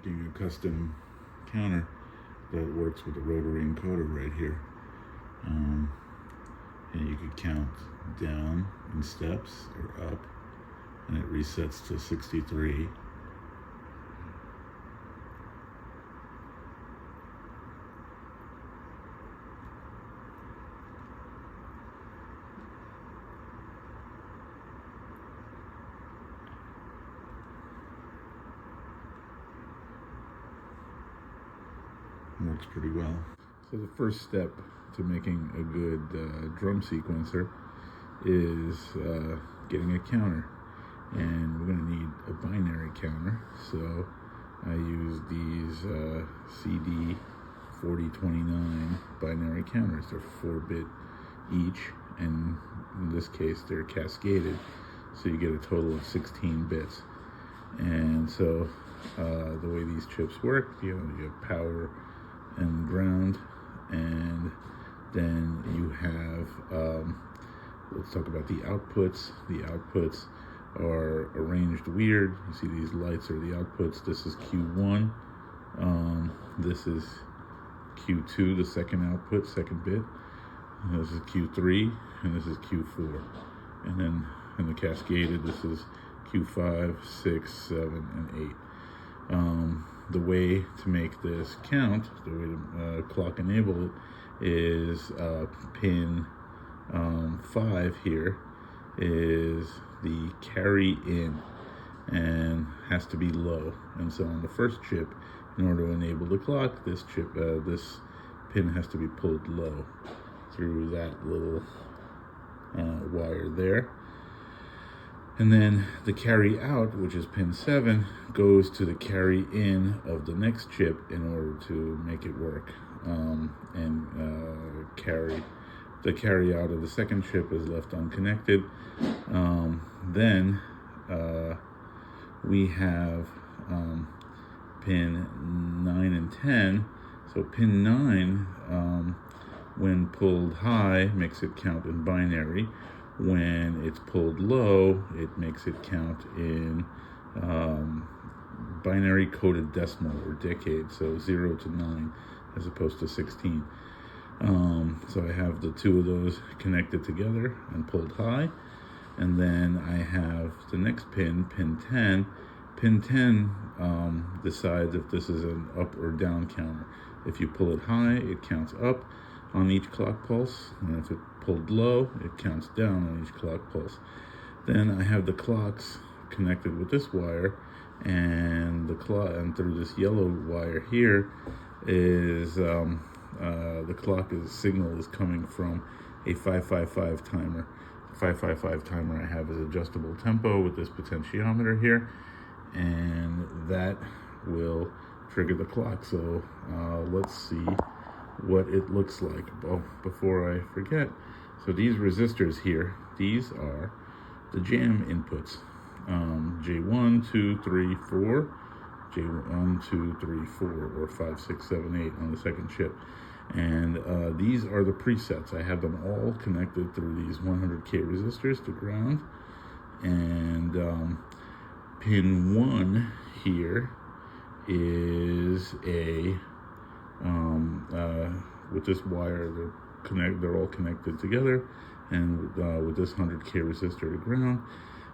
making a custom counter that works with the rotary encoder right here. And you could count down in steps or up, and it resets to 63. Works pretty well. So the first step to making a good drum sequencer is getting a counter, and we're going to need a binary counter. So I use these CD4029 binary counters. They're 4-bit each, and in this case they're cascaded, so you get a total of 16 bits. And so the way these chips work, you have power and ground, and then you have let's talk about the outputs. The outputs are arranged weird. You see these lights are the outputs. This is Q1, this is Q2, the second output, second bit, and this is Q3, and this is Q4, and then in the cascaded this is Q5, 6, 7, and 8. The way to make this count, the way to clock enable it, is pin 5 here is the carry in, and has to be low. And so on the first chip, in order to enable the clock, this pin has to be pulled low through that little wire there. And then the carry out, which is pin 7, goes to the carry in of the next chip in order to make it work. The carry out of the second chip is left unconnected. Then we have pin 9 and 10. So pin 9, when pulled high, makes it count in binary. When it's pulled low, it makes it count in binary coded decimal or decade, so 0 to 9 as opposed to 16. So I have the two of those connected together and pulled high, and then I have the next pin, pin 10. Pin 10 decides if this is an up or down counter. If you pull it high, it counts up on each clock pulse, and if it pulled low, it counts down on each clock pulse. Then I have the clocks connected with this wire, and through this yellow wire here is the clock signal is coming from a 555 timer. The 555 timer I have is adjustable tempo with this potentiometer here, and that will trigger the clock. So let's see what it looks like. Well, before I forget, so these resistors here, these are the jam inputs. J1, 2, 3, 4, J1, 2, 3, 4, or 5, 6, 7, 8 on the second chip. And these are the presets. I have them all connected through these 100K resistors to ground. And pin 1 here is a with this wire, they're all connected together, and with this 100K resistor to ground,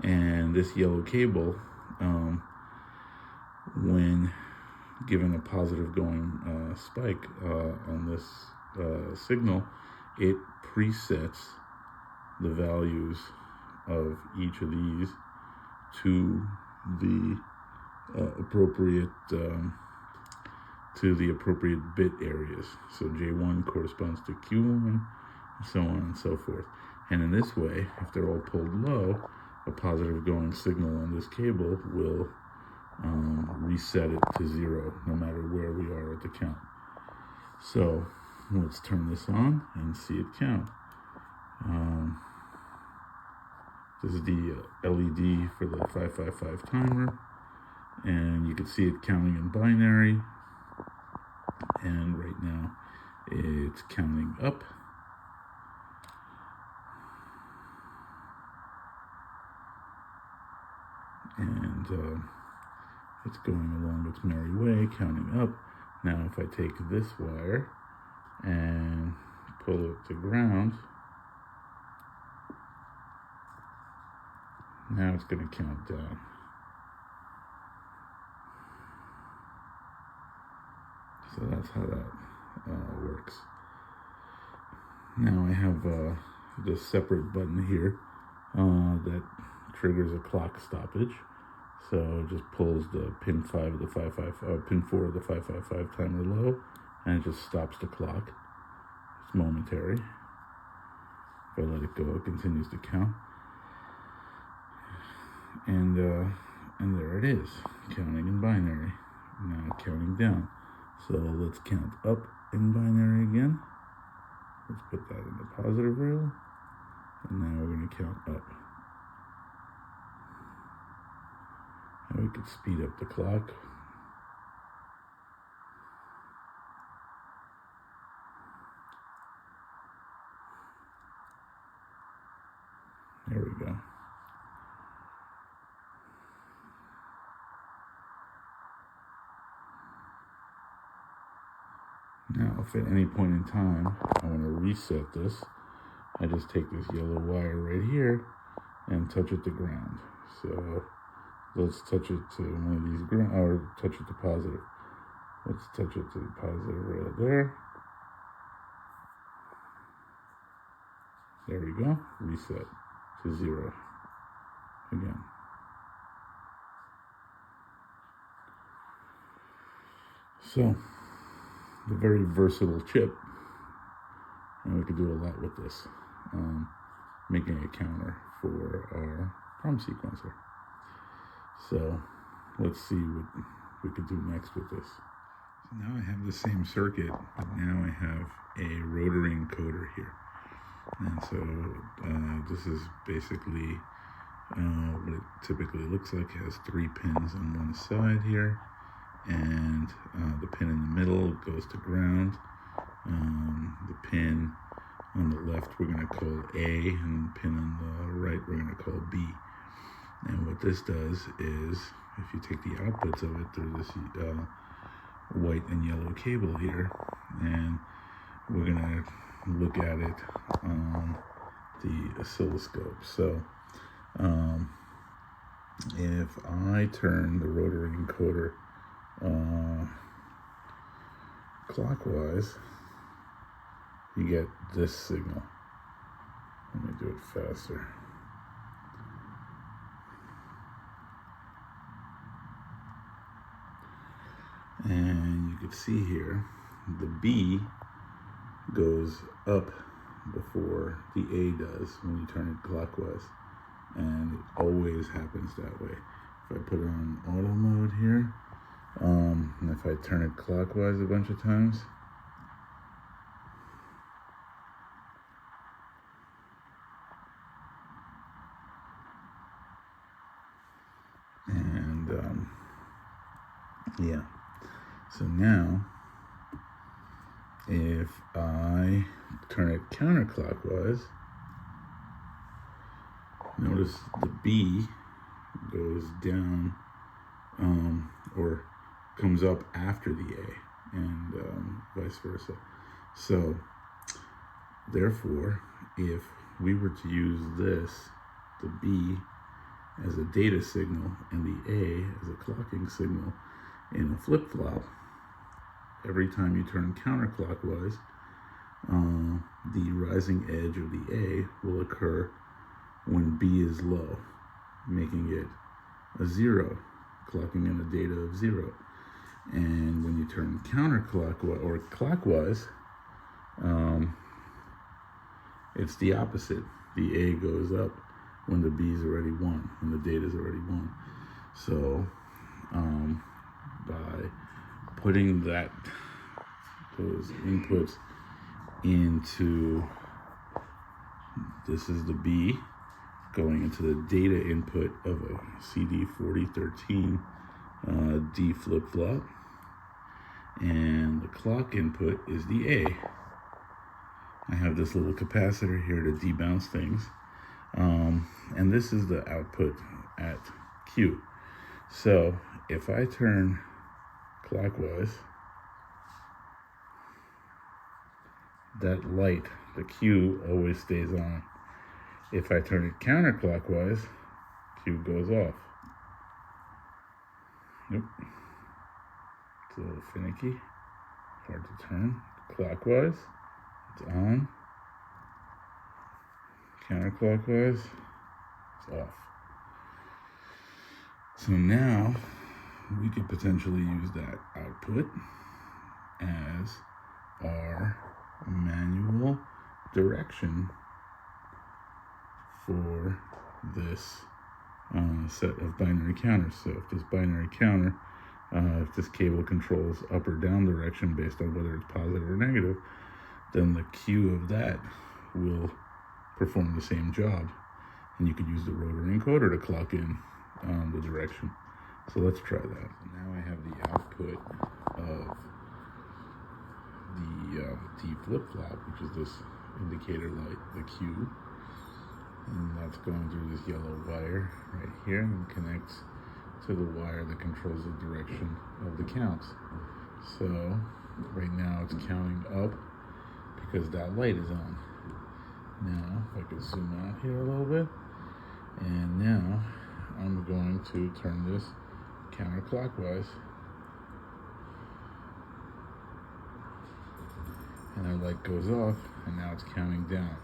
and this yellow cable, when given a positive going spike on this signal, it presets the values of each of these to the appropriate bit areas. So J1 corresponds to Q1, so on and so forth. And in this way, if they're all pulled low, a positive going signal on this cable will reset it to 0, no matter where we are at the count. So let's turn this on and see it count. This is the LED for the 555 timer, and you can see it counting in binary, and right now it's counting up. And It's going along its merry way, counting up. Now if I take this wire and pull it to ground, now it's going to count down. So that's how that works. Now I have this separate button here that triggers a clock stoppage. So it just pulls the pin 5 of the 555, pin 4 of the 555 timer low, and it just stops the clock. It's momentary. If I let it go, it continues to count. And there it is, counting in binary. Now counting down. So let's count up in binary again. Let's put that in the positive rail. And now we're going to count up. And we could speed up the clock. There we go. Now, if at any point in time I want to reset this, I just take this yellow wire right here and touch it to ground. So let's touch it to one of these ground, or touch it to positive. Let's touch it to the positive rail there. There we go. Reset to 0 again. So, the very versatile chip, and we could do a lot with this, making a counter for our drum sequencer. So let's see what we could do next with this. So now I have the same circuit, but now I have a rotary encoder here. And so this is basically what it typically looks like. It has 3 pins on one side here, and the pin in the middle goes to ground. The pin on the left we're going to call A, and the pin on the right we're going to call B. And what this does is, if you take the outputs of it through this white and yellow cable here, and we're going to look at it on the oscilloscope. So if I turn the rotary encoder clockwise, you get this signal. Let me do it faster. And you can see here, the B goes up before the A does when you turn it clockwise. And it always happens that way. If I put it on auto mode here, and if I turn it clockwise a bunch of times, and yeah. So now, if I turn it counterclockwise, notice the B goes down, or comes up after the A, and vice versa. So, therefore, if we were to use this, the B, as a data signal and the A as a clocking signal in a flip-flop, every time you turn counterclockwise, the rising edge of the A will occur when B is low, making it a 0, clocking in a data of 0. And when you turn counterclockwise or clockwise, it's the opposite. The A goes up when the B is already 1, when the data is already 1. So by putting those inputs into, this is the B going into the data input of a CD4029 D flip-flop, and the clock input is the A. I have this little capacitor here to debounce things, and this is the output at Q. So if I turn clockwise, that light, the cue, always stays on. If I turn it counterclockwise, cue goes off. Nope. It's a little finicky, hard to turn. Clockwise, it's on. Counterclockwise, it's off. So now we could potentially use that output as our manual direction for this set of binary counters. So if this binary counter, if this cable controls up or down direction based on whether it's positive or negative, then the cue of that will perform the same job. And you could use the rotary encoder to clock in the direction. So let's try that. So now I have the output of the T flip-flop, which is this indicator light, the cue. And that's going through this yellow wire right here and connects to the wire that controls the direction of the counts. So right now it's counting up because that light is on. Now if I could zoom out here a little bit, and now I'm going to turn this counterclockwise, and our light goes off, and now it's counting down.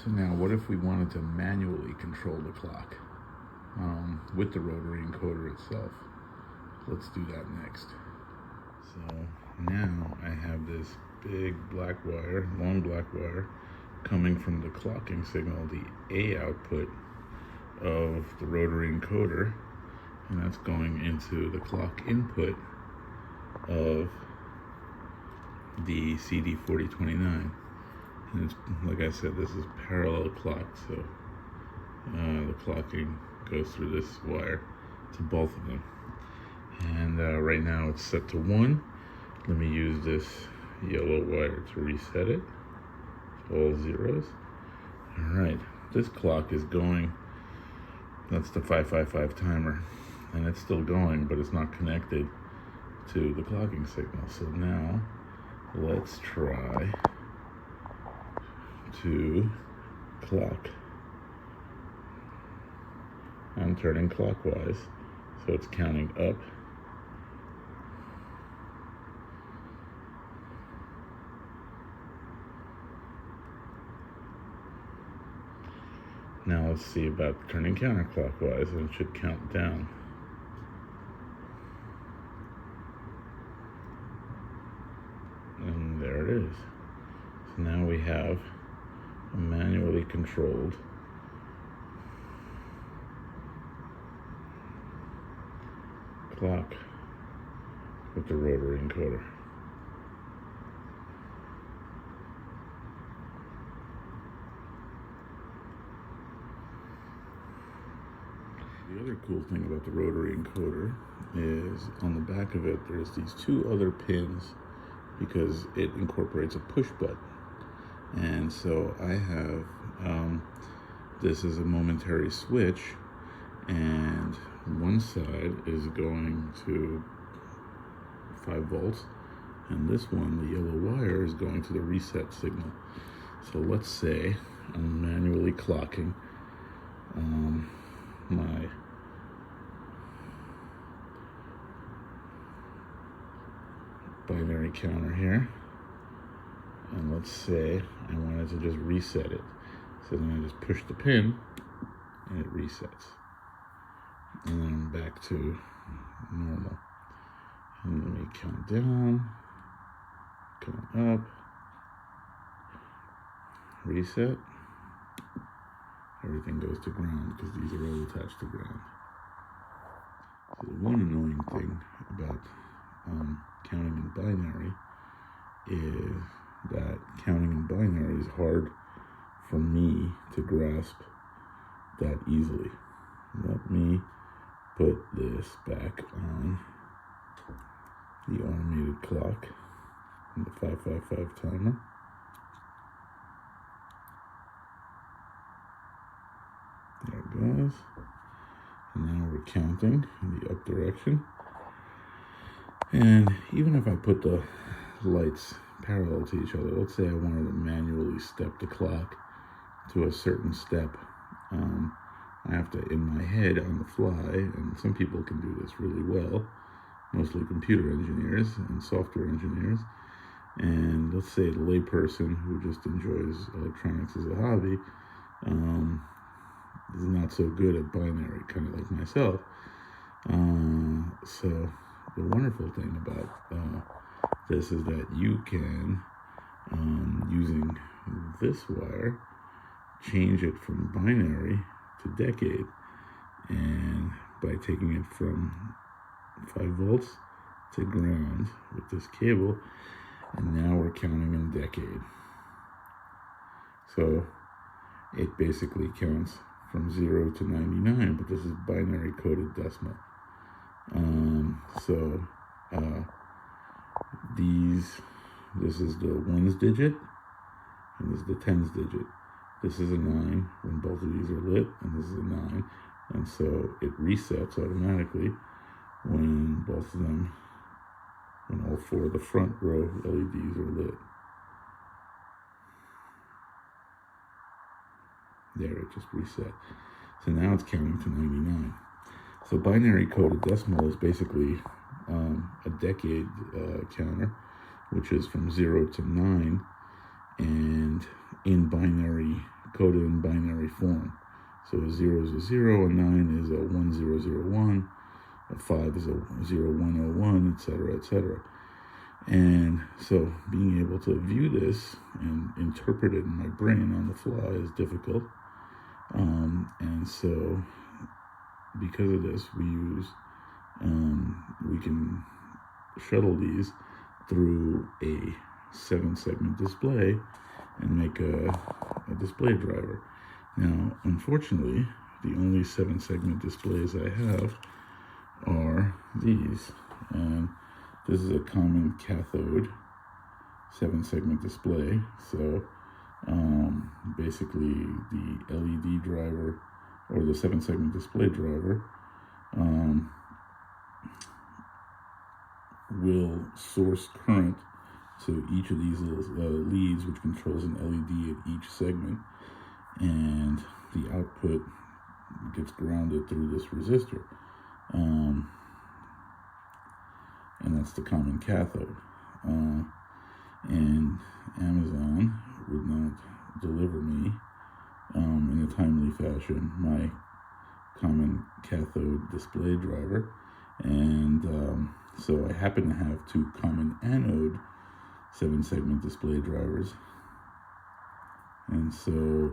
So now what if we wanted to manually control the clock with the rotary encoder itself? Let's do that next. So now I have this big black wire, long black wire, coming from the clocking signal, the A output of the rotary encoder, and that's going into the clock input of the CD4029. And it's, like I said, this is parallel clock, so the clocking goes through this wire to both of them. And right now it's set to 1. Let me use this yellow wire to reset it. All zeros. All right, this clock is going, that's the 555 timer, and it's still going, but it's not connected to the clocking signal. So now let's try to clock. I'm turning clockwise, so it's counting up. Now let's see about turning counterclockwise, and it should count down. And there it is. So now we have a manually controlled clock with the rotary encoder. The other cool thing about the rotary encoder is on the back of it there's these 2 other pins because it incorporates a push button. And so I have, this is a momentary switch, and one side is going to 5 volts, and this one, the yellow wire, is going to the reset signal. So let's say I'm manually clocking my binary counter here, and let's say I wanted to just reset it. So then I just push the pin and it resets, and then I'm back to normal. And let me count down, count up, reset. Everything goes to ground because these are all attached to ground. So the one annoying thing about counting in binary is that counting in binary is hard for me to grasp that easily. Let me put this back on the automated clock and the 555 timer. continuous. And now we're counting in the up direction. And even if I put the lights parallel to each other, let's say I wanted to manually step the clock to a certain step, I have to, in my head on the fly, and some people can do this really well, mostly computer engineers and software engineers, and let's say the layperson who just enjoys electronics as a hobby is not so good at binary, kind of like myself. So the wonderful thing about this is that you can, using this wire, change it from binary to decade, and by taking it from 5 volts to ground with this cable, and now we're counting in decade. So it basically counts from 0 to 99, but this is binary coded decimal. This is the ones digit, and this is the tens digit. This is a 9 when both of these are lit, and this is a 9. And so it resets automatically when both of them, when all 4 of the front row LEDs are lit. There, it just reset. So now it's counting to 99. So binary coded decimal is basically a decade counter, which is from 0 to 9, and coded in binary form. So a 0 is a 0, a 9 is a 1001, a 5 is a 0101, etc., etc. And so being able to view this and interpret it in my brain on the fly is difficult. And so because of this, we can shuttle these through a 7-segment display and make a display driver. Now, unfortunately, the only 7-segment displays I have are these. And this is a common cathode 7-segment display. So basically the LED driver, or the 7-segment display driver, will source current to each of these little leads, which controls an LED at each segment, and the output gets grounded through this resistor, and that's the common cathode. And Amazon would not deliver me in a timely fashion my common cathode display driver, and so I happen to have 2 common anode 7-segment display drivers, and so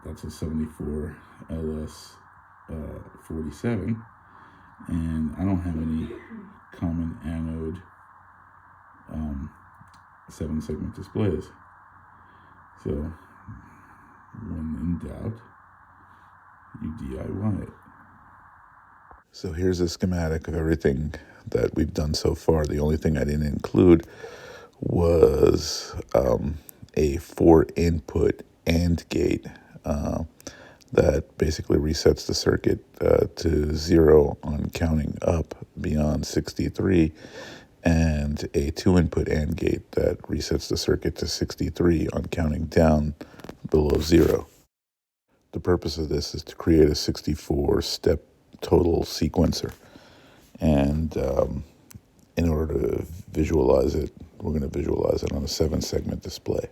that's a 74 LS 47, and I don't have any common anode 7-segment displays. So when in doubt, you DIY it. So here's a schematic of everything that we've done so far. The only thing I didn't include was a 4-input AND gate that basically resets the circuit to 0 on counting up beyond 63, and a 2-input AND gate that resets the circuit to 63 on counting down below 0. The purpose of this is to create a 64-step total sequencer, and in order to visualize it, we're going to visualize it on a 7-segment display.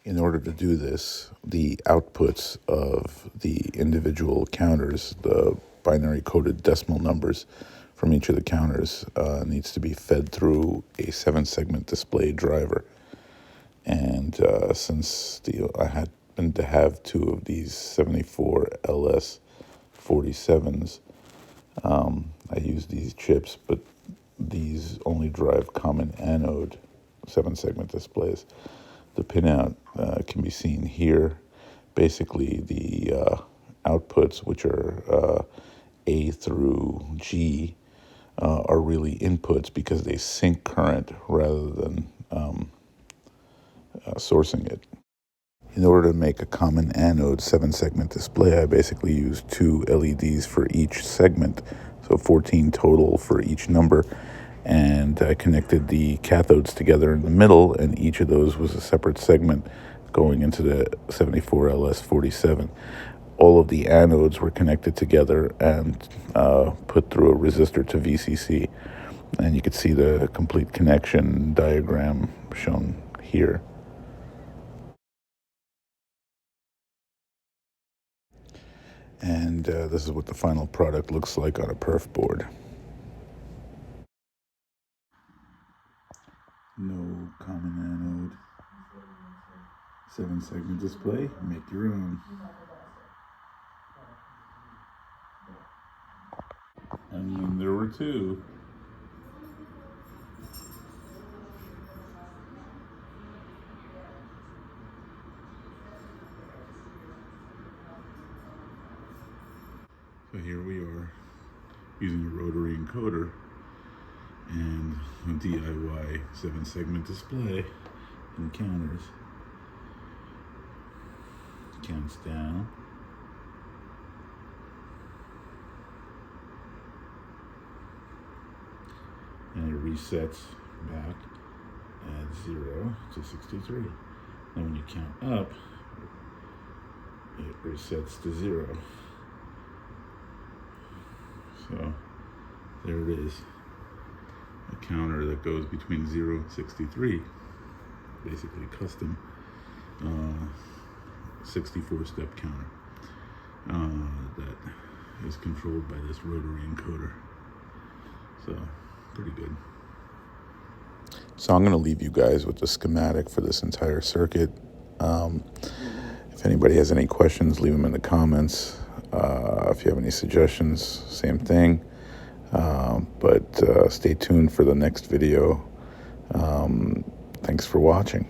In order to do this, the outputs of the individual counters, the binary coded decimal numbers from each of the counters, needs to be fed through a 7-segment display driver. And since I happened to have 2 of these 74 LS 47s, I use these chips, but these only drive common anode 7-segment displays. The pinout can be seen here. Basically, the outputs, which are A through G, are really inputs because they sink current rather than sourcing it. In order to make a common anode 7-segment display, I basically used 2 LEDs for each segment, so 14 total for each number, and I connected the cathodes together in the middle, and each of those was a separate segment going into the 74LS47. All of the anodes were connected together and put through a resistor to VCC, and you could see the complete connection diagram shown here. And this is what the final product looks like on a perf board. No common anode. 7-segment display, make your own. And then there were 2. So here we are, using a rotary encoder and a DIY 7-segment display and counters. Counts down. And it resets back at 0 to 63. And when you count up, it resets to 0. So there it is, a counter that goes between 0 and 63, basically custom 64-step counter that is controlled by this rotary encoder. So pretty good. So I'm going to leave you guys with the schematic for this entire circuit. If anybody has any questions, leave them in the comments. If you have any suggestions, same thing. But stay tuned for the next video. Thanks for watching.